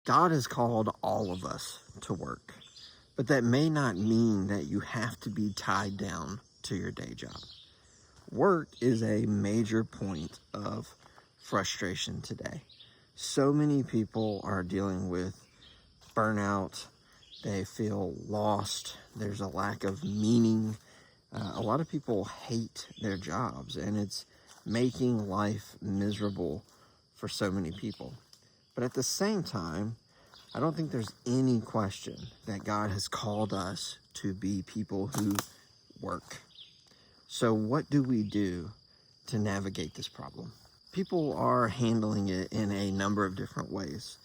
God has called all of us to work, but that may not mean that you have to be tied down to your day job. Work is a major point of frustration today. So many people are dealing with burnout. They feel lost. There's a lack of meaning. A lot of people hate their jobs, and it's making life miserable for so many people. But at the same time, I don't think there's any question that God has called us to be people who work. So what do we do to navigate this problem? People are handling it in a number of different ways.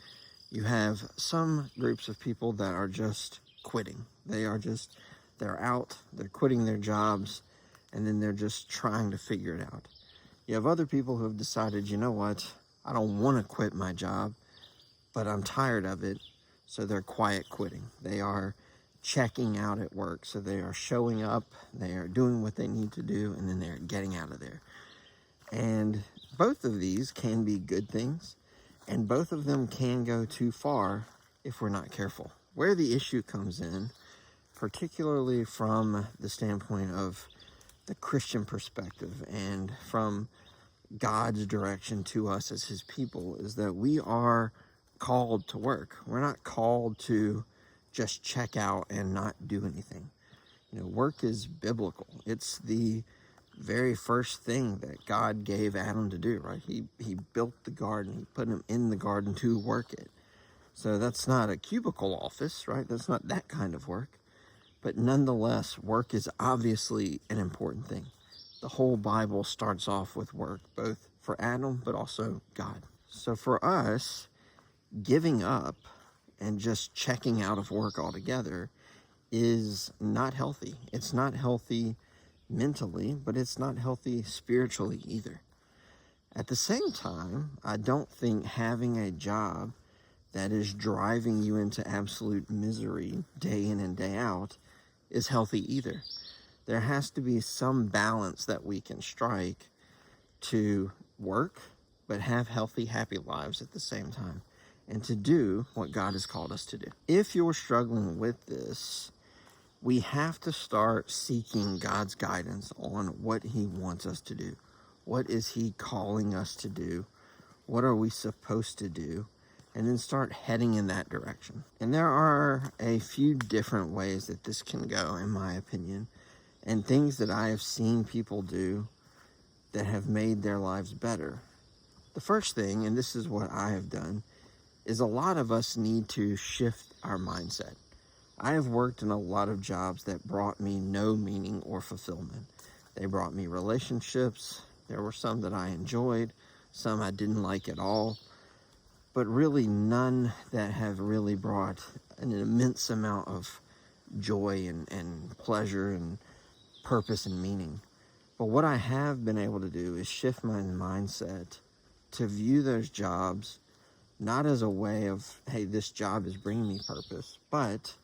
You have some groups of people that are just quitting. They're out, they're quitting their jobs, and then they're just trying to figure it out. You have other people who have decided, you know what, I don't want to quit my job, but I'm tired of it, so they're quiet quitting. They are checking out at work, so they are showing up, they are doing what they need to do, and then they're getting out of there. And both of these can be good things, and both of them can go too far if we're not careful. Where the issue comes in, particularly from the standpoint of the Christian perspective and from God's direction to us as his people, is that we are called to work. We're not called to just check out and not do anything. Work is biblical. It's the very first thing that God gave Adam to do, right? He built the garden. He put him in the garden to work it. So that's not a cubicle office, right? That's not that kind of work. But nonetheless, work is obviously an important thing. The whole Bible starts off with work, both for Adam, but also God. So for us, giving up and just checking out of work altogether is not healthy. It's not healthy mentally, but it's not healthy spiritually either. At the same time, I don't think having a job that is driving you into absolute misery day in and day out is healthy either. There has to be some balance that we can strike to work, but have healthy, happy lives at the same time, and to do what God has called us to do. If you're struggling with this, we have to start seeking God's guidance on what he wants us to do. What is he calling us to do? What are we supposed to do? And then start heading in that direction. And there are a few different ways that this can go, in my opinion, and things that I have seen people do that have made their lives better. The first thing, and this is what I have done, is a lot of us need to shift our mindset. I have worked in a lot of jobs that brought me no meaning or fulfillment. They brought me relationships. There were some that I enjoyed, some I didn't like at all, but really none that have really brought an immense amount of joy and pleasure and purpose and meaning. But what I have been able to do is shift my mindset to view those jobs not as a way of, hey, this job is bringing me purpose, but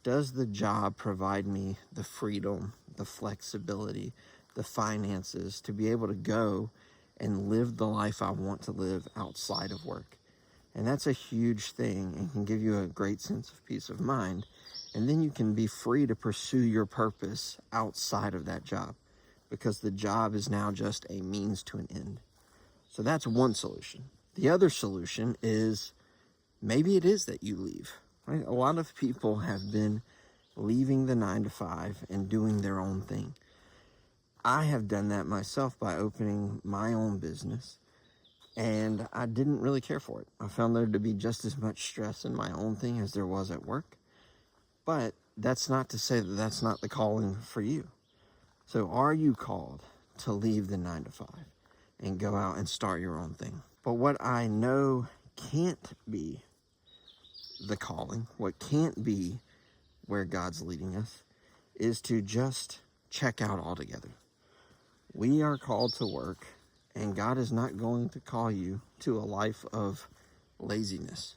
does the job provide me the freedom, the flexibility, the finances to be able to go and live the life I want to live outside of work? And that's a huge thing and can give you a great sense of peace of mind. And then you can be free to pursue your purpose outside of that job, because the job is now just a means to an end. So that's one solution. The other solution is maybe it is that you leave. Right? A lot of people have been leaving the 9-to-5 and doing their own thing. I have done that myself by opening my own business, and I didn't really care for it. I found there to be just as much stress in my own thing as there was at work. But that's not to say that that's not the calling for you. So are you called to leave the 9-to-5 and go out and start your own thing? But what I know can't be the calling, what can't be where God's leading us, is to just check out altogether. We are called to work, and God is not going to call you to a life of laziness.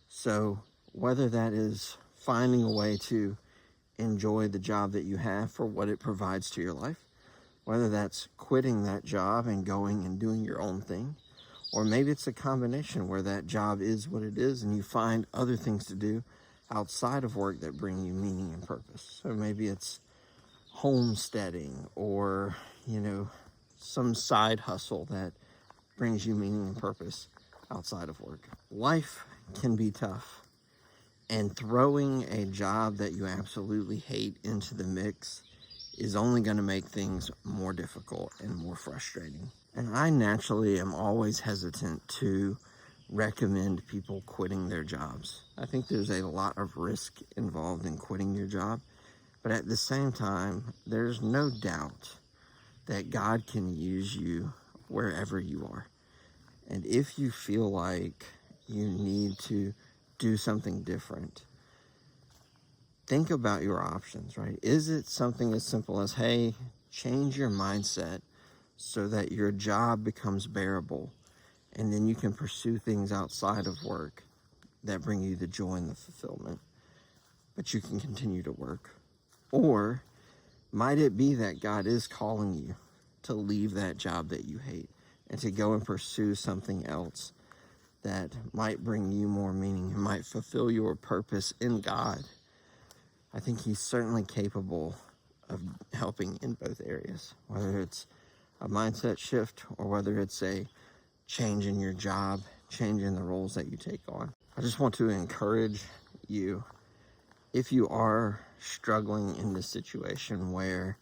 So whether that is finding a way to enjoy the job that you have for what it provides to your life, whether that's quitting that job and going and doing your own thing, Or maybe it's a combination where that job is what it is and you find other things to do outside of work that bring you meaning and purpose. So maybe it's homesteading or, some side hustle that brings you meaning and purpose outside of work. Life can be tough, and throwing a job that you absolutely hate into the mix is only going to make things more difficult and more frustrating. And I naturally am always hesitant to recommend people quitting their jobs. I think there's a lot of risk involved in quitting your job, but at the same time, there's no doubt that God can use you wherever you are. And if you feel like you need to do something different, think about your options, right? Is it something as simple as, hey, change your mindset so that your job becomes bearable, and then you can pursue things outside of work that bring you the joy and the fulfillment, but you can continue to work? Or might it be that God is calling you to leave that job that you hate and to go and pursue something else that might bring you more meaning and might fulfill your purpose in God? I think He's certainly capable of helping in both areas, whether it's a mindset shift or whether it's a change in your job, change in the roles that you take on. I just want to encourage you, if you are struggling in this situation where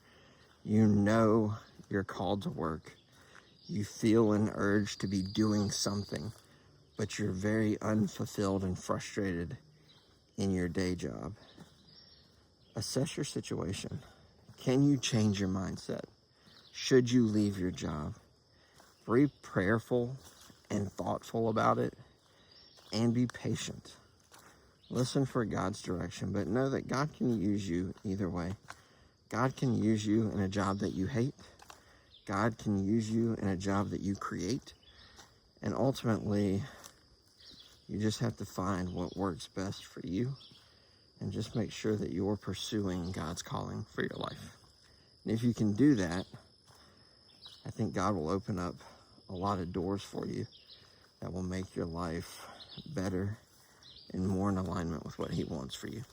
you know you're called to work, you feel an urge to be doing something, but you're very unfulfilled and frustrated in your day job, assess your situation. Can you change your mindset? Should you leave your job? Be prayerful and thoughtful about it, and be patient. Listen for God's direction, but know that God can use you either way. God can use you in a job that you hate. God can use you in a job that you create. And ultimately, you just have to find what works best for you and just make sure that you're pursuing God's calling for your life. And if you can do that, I think God will open up a lot of doors for you that will make your life better and more in alignment with what He wants for you.